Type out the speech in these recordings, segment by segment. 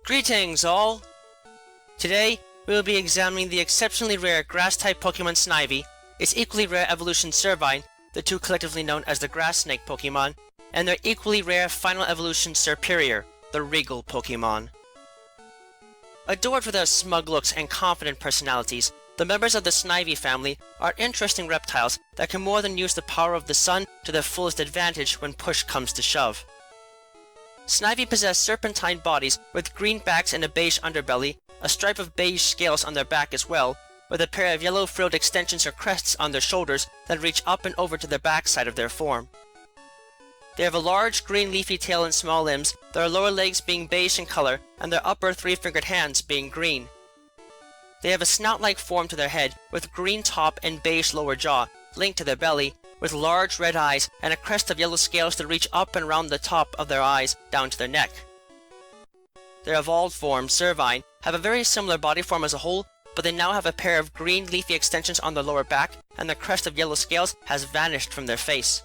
Greetings all! Today, we will be examining the exceptionally rare Grass-type Pokemon Snivy, its equally rare evolution Servine, the two collectively known as the Grass Snake Pokémon, and their equally rare final evolution Serperior, the Regal Pokémon. Adored for their smug looks and confident personalities, the members of the Snivy family are interesting reptiles that can more than use the power of the sun to their fullest advantage when push comes to shove. Snivy possess serpentine bodies with green backs and a beige underbelly, a stripe of beige scales on their back as well, with a pair of yellow frilled extensions or crests on their shoulders that reach up and over to the backside of their form. They have a large green leafy tail and small limbs, their lower legs being beige in color, and their upper three-fingered hands being green. They have a snout-like form to their head, with green top and beige lower jaw, linked to their belly, with large red eyes and a crest of yellow scales that reach up and around the top of their eyes down to their neck. Their evolved form, Servine, have a very similar body form as a whole, but they now have a pair of green leafy extensions on their lower back, and the crest of yellow scales has vanished from their face.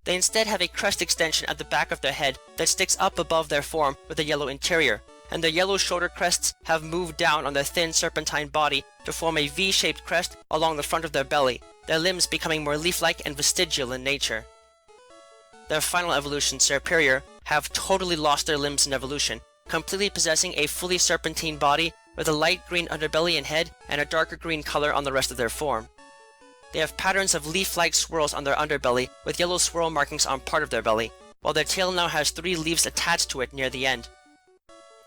They instead have a crest extension at the back of their head that sticks up above their form with a yellow interior, and their yellow shoulder crests have moved down on their thin serpentine body to form a V-shaped crest along the front of their belly, their limbs becoming more leaf-like and vestigial in nature. Their final evolution, Serperior, have totally lost their limbs in evolution, completely possessing a fully serpentine body with a light green underbelly and head and a darker green color on the rest of their form. They have patterns of leaf-like swirls on their underbelly with yellow swirl markings on part of their belly, while their tail now has 3 leaves attached to it near the end.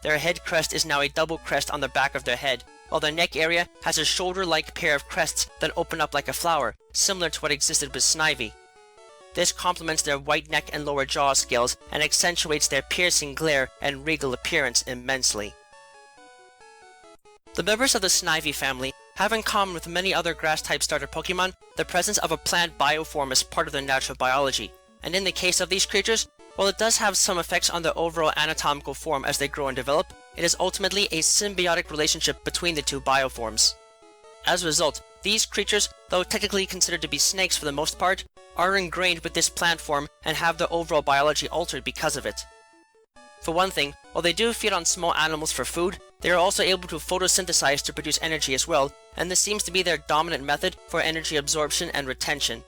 Their head crest is now a double crest on the back of their head, while their neck area has a shoulder-like pair of crests that open up like a flower, similar to what existed with Snivy. This complements their white neck and lower jaw scales and accentuates their piercing glare and regal appearance immensely. The members of the Snivy family have in common with many other grass-type starter Pokemon the presence of a plant bioform as part of their natural biology, and in the case of these creatures, while it does have some effects on their overall anatomical form as they grow and develop, it is ultimately a symbiotic relationship between the two bioforms. As a result, these creatures, though technically considered to be snakes for the most part, are ingrained with this plant form and have their overall biology altered because of it. For one thing, while they do feed on small animals for food, they are also able to photosynthesize to produce energy as well, and this seems to be their dominant method for energy absorption and retention.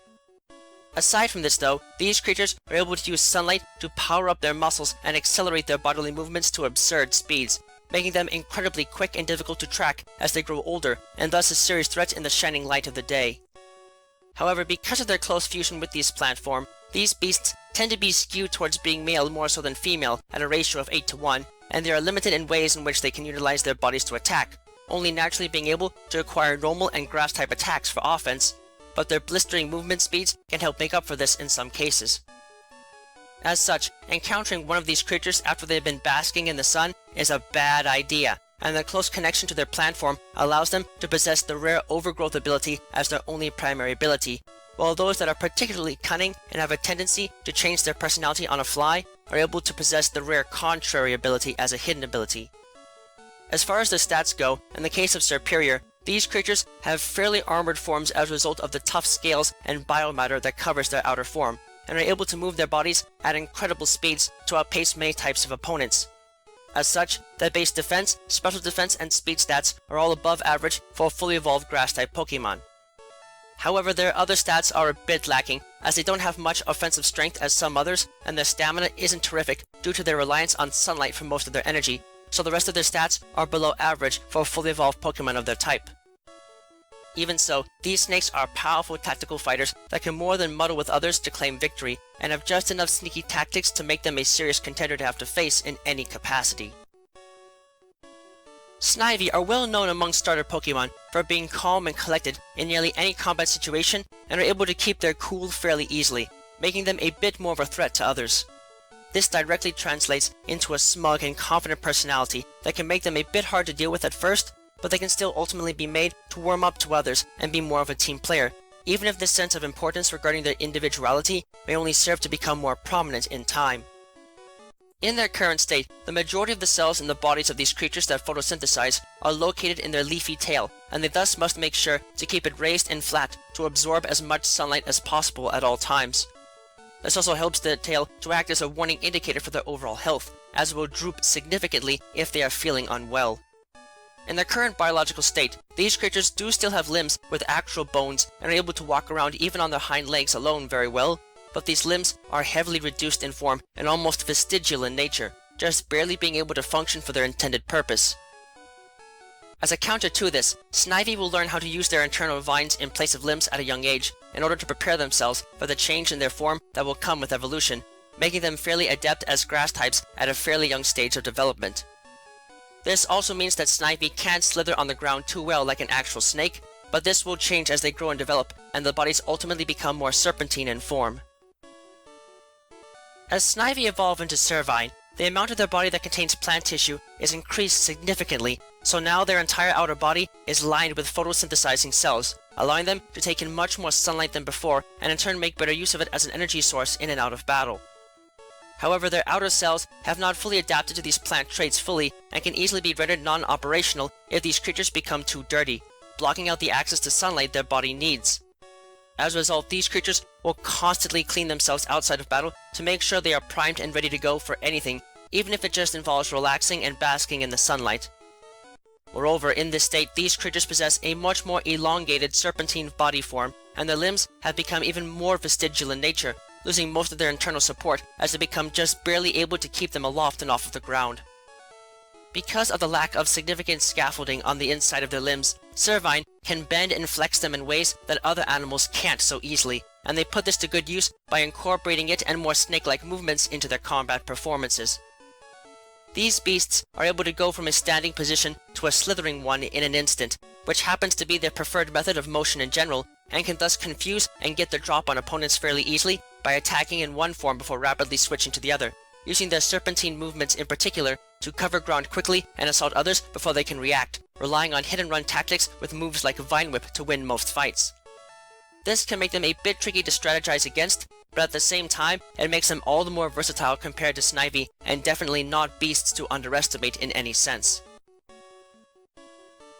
Aside from this though, these creatures are able to use sunlight to power up their muscles and accelerate their bodily movements to absurd speeds, making them incredibly quick and difficult to track as they grow older, and thus a serious threat in the shining light of the day. However, because of their close fusion with this plant form, these beasts tend to be skewed towards being male more so than female at a ratio of 8 to 1, and they are limited in ways in which they can utilize their bodies to attack, only naturally being able to acquire normal and grass-type attacks for offense, but their blistering movement speeds can help make up for this in some cases. As such, encountering one of these creatures after they have been basking in the sun is a bad idea, and their close connection to their plant form allows them to possess the rare overgrowth ability as their only primary ability, while those that are particularly cunning and have a tendency to change their personality on a fly are able to possess the rare contrary ability as a hidden ability. As far as the stats go, in the case of Serperior, these creatures have fairly armored forms as a result of the tough scales and biomatter that covers their outer form, and are able to move their bodies at incredible speeds to outpace many types of opponents. As such, their base defense, special defense, and speed stats are all above average for a fully evolved grass-type Pokemon. However, their other stats are a bit lacking, as they don't have much offensive strength as some others, and their stamina isn't terrific due to their reliance on sunlight for most of their energy, so the rest of their stats are below average for a fully evolved Pokemon of their type. Even so, these snakes are powerful tactical fighters that can more than muddle with others to claim victory, and have just enough sneaky tactics to make them a serious contender to have to face in any capacity. Snivy are well known among starter Pokemon for being calm and collected in nearly any combat situation, and are able to keep their cool fairly easily, making them a bit more of a threat to others. This directly translates into a smug and confident personality that can make them a bit hard to deal with at first, but they can still ultimately be made to warm up to others and be more of a team player, even if this sense of importance regarding their individuality may only serve to become more prominent in time. In their current state, the majority of the cells in the bodies of these creatures that photosynthesize are located in their leafy tail, and they thus must make sure to keep it raised and flat to absorb as much sunlight as possible at all times. This also helps the tail to act as a warning indicator for their overall health, as it will droop significantly if they are feeling unwell. In their current biological state, these creatures do still have limbs with actual bones and are able to walk around even on their hind legs alone very well, but these limbs are heavily reduced in form and almost vestigial in nature, just barely being able to function for their intended purpose. As a counter to this, Snivy will learn how to use their internal vines in place of limbs at a young age in order to prepare themselves for the change in their form that will come with evolution, making them fairly adept as grass types at a fairly young stage of development. This also means that Snivy can't slither on the ground too well like an actual snake, but this will change as they grow and develop, and the bodies ultimately become more serpentine in form. As Snivy evolve into Servine, the amount of their body that contains plant tissue is increased significantly, so now their entire outer body is lined with photosynthesizing cells, allowing them to take in much more sunlight than before, and in turn make better use of it as an energy source in and out of battle. However, their outer cells have not fully adapted to these plant traits fully, and can easily be rendered non-operational if these creatures become too dirty, blocking out the access to sunlight their body needs. As a result, these creatures will constantly clean themselves outside of battle to make sure they are primed and ready to go for anything, even if it just involves relaxing and basking in the sunlight. Moreover, in this state, these creatures possess a much more elongated serpentine body form, and their limbs have become even more vestigial in nature, losing most of their internal support as they become just barely able to keep them aloft and off of the ground. Because of the lack of significant scaffolding on the inside of their limbs, Servine can bend and flex them in ways that other animals can't so easily, and they put this to good use by incorporating it and more snake-like movements into their combat performances. These beasts are able to go from a standing position to a slithering one in an instant, which happens to be their preferred method of motion in general, and can thus confuse and get their drop on opponents fairly easily by attacking in one form before rapidly switching to the other, using their serpentine movements in particular to cover ground quickly and assault others before they can react, relying on hit-and-run tactics with moves like Vine Whip to win most fights. This can make them a bit tricky to strategize against, but at the same time, it makes them all the more versatile compared to Snivy, and definitely not beasts to underestimate in any sense.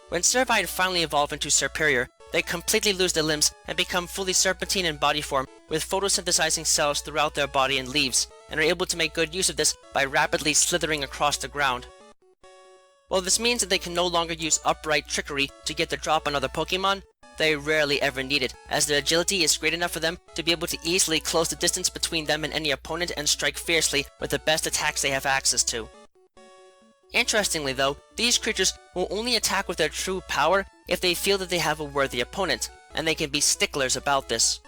When Servine finally evolve into Serperior, they completely lose their limbs and become fully serpentine in body form with photosynthesizing cells throughout their body and leaves, and are able to make good use of this by rapidly slithering across the ground. While this means that they can no longer use upright trickery to get the drop on other Pokemon, they rarely ever need it, as their agility is great enough for them to be able to easily close the distance between them and any opponent and strike fiercely with the best attacks they have access to. Interestingly though, these creatures will only attack with their true power if they feel that they have a worthy opponent, and they can be sticklers about this.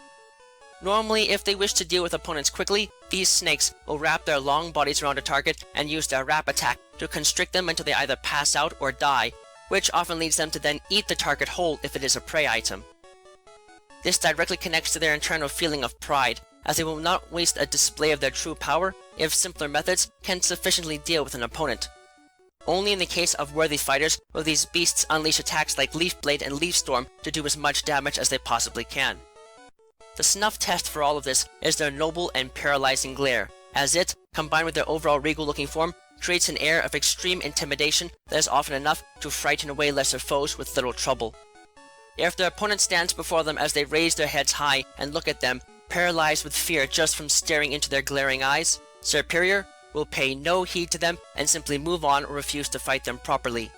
Normally, if they wish to deal with opponents quickly, these snakes will wrap their long bodies around a target and use their wrap attack to constrict them until they either pass out or die, which often leads them to then eat the target whole if it is a prey item. This directly connects to their internal feeling of pride, as they will not waste a display of their true power if simpler methods can sufficiently deal with an opponent. Only in the case of worthy fighters will these beasts unleash attacks like Leaf Blade and Leaf Storm to do as much damage as they possibly can. The snuff test for all of this is their noble and paralyzing glare, as it, combined with their overall regal-looking form, creates an air of extreme intimidation that is often enough to frighten away lesser foes with little trouble. If their opponent stands before them as they raise their heads high and look at them, paralyzed with fear just from staring into their glaring eyes, Serperior will pay no heed to them and simply move on or refuse to fight them properly.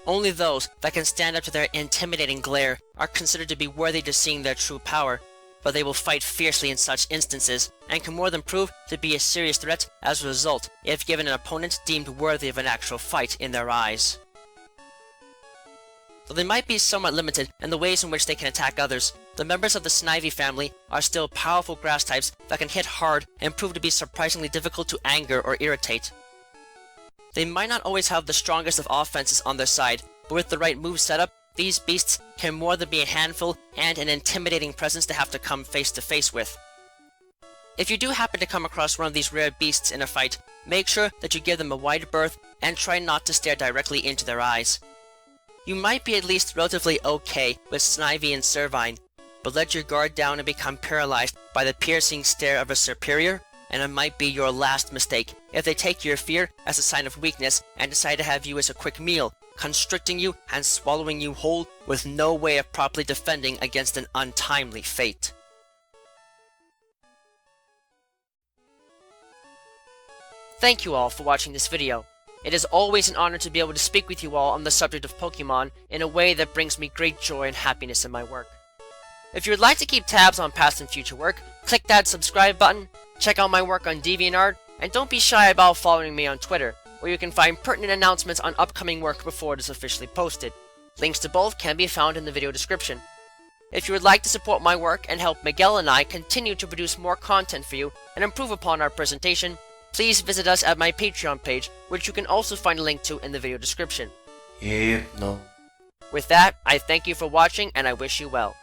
Only those that can stand up to their intimidating glare are considered to be worthy to seeing their true power, but they will fight fiercely in such instances, and can more than prove to be a serious threat as a result if given an opponent deemed worthy of an actual fight in their eyes. Though they might be somewhat limited in the ways in which they can attack others, the members of the Snivy family are still powerful grass types that can hit hard and prove to be surprisingly difficult to anger or irritate. They might not always have the strongest of offenses on their side, but with the right move setup, these beasts can more than be a handful and an intimidating presence to have to come face to face with. If you do happen to come across one of these rare beasts in a fight, make sure that you give them a wide berth and try not to stare directly into their eyes. You might be at least relatively okay with Snivy and Servine, but let your guard down and become paralyzed by the piercing stare of a Serperior, and it might be your last mistake if they take your fear as a sign of weakness and decide to have you as a quick meal, constricting you and swallowing you whole with no way of properly defending against an untimely fate. Thank you all for watching this video. It is always an honor to be able to speak with you all on the subject of Pokemon in a way that brings me great joy and happiness in my work. If you would like to keep tabs on past and future work, click that subscribe button, check out my work on DeviantArt, and don't be shy about following me on Twitter, where you can find pertinent announcements on upcoming work before it is officially posted. Links to both can be found in the video description. If you would like to support my work and help Miguel and I continue to produce more content for you and improve upon our presentation, please visit us at my Patreon page, which you can also find a link to in the video description. Yeah, no. With that, I thank you for watching and I wish you well.